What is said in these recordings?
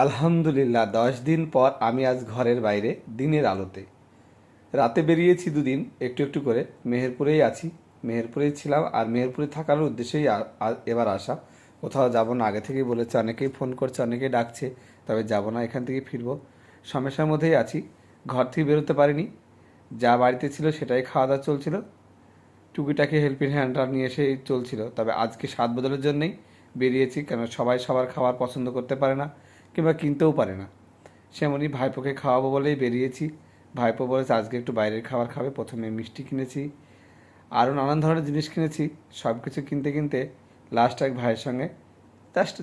আলহামদুলিল্লাহ 10 দিন পর আমি আজ ঘরের বাইরে দিনের আলোতে। রাতে বেরিয়েছি দুদিন একটু একটু করে। মেহেরপুরেই আছি, মেহেরপুরেই ছিলাম, আর মেহেরপুরে থাকার উদ্দেশ্যেই এবার আসা। কোথাও যাব না, আগে থেকেই বলেছে, অনেকেই ফোন করছে, অনেকেই ডাকছে, তবে যাব না, এখান থেকে ফিরবো। সমস্যার মধ্যেই আছি, ঘর থেকে বেরোতে পারিনি। যা বাড়িতে ছিল সেটাই খাওয়া দাওয়া চলছিল, টুকিটাকি হেল্পিং হ্যান্ডরা নিয়ে এসে চলছিল। তবে আজকে স্বাদ বদলের জন্যই বেরিয়েছি, কেন সবাই সবার খাবার পছন্দ করতে পারে না, কিংবা কিনতেও পারে না। সেমনি ভাইপোকে খাওয়াবো বলেই বেরিয়েছি। ভাইপো বলেছে আজকে একটু বাইরের খাবার খাবে। প্রথমে মিষ্টি কিনেছি, আরও নানান ধরনের জিনিস কিনেছি। সব কিছু কিনতে কিনতে লাস্ট এক ভাইয়ের সঙ্গে জাস্ট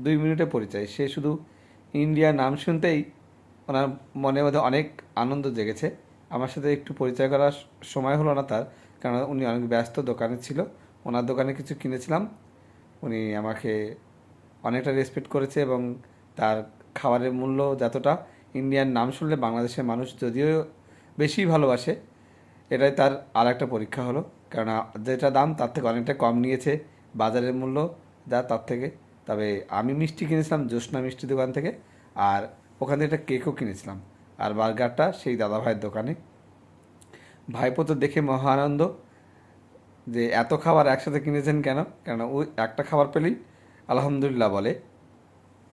2 মিনিটে পরিচয়। সে শুধু ইন্ডিয়া নাম শুনতেই ওনার মনের মধ্যে অনেক আনন্দ জেগেছে। আমার সাথে একটু পরিচয় করার সময় হলো না তার, কারণ উনি অনেক ব্যস্ত, দোকানে ছিল। ওনার দোকানে কিছু কিনেছিলাম, উনি আমাকে অনেকটা রেসপেক্ট করেছে, এবং তার খাবারের মূল্য যতটা, ইন্ডিয়ান নাম শুনলে বাংলাদেশের মানুষ যদিও বেশি ভালোবাসে, এটাই তার আর একটা পরীক্ষা হলো। কেননা যেটা দাম তার থেকে অনেকটা কম নিয়েছে, বাজারের মূল্য যা তার থেকে। তবে আমি মিষ্টি কিনেছিলাম জ্যোৎস্না মিষ্টি দোকান থেকে, আর ওখান থেকে একটা কেকও কিনেছিলাম, আর বার্গারটা সেই দাদা ভাইয়ের দোকানে। ভাইপো তো দেখে মহা আনন্দ, যে এত খাবার একসাথে কিনেছেন কেন, কেন ওই একটা খাবার পেলেই আলহামদুলিল্লাহ বলে।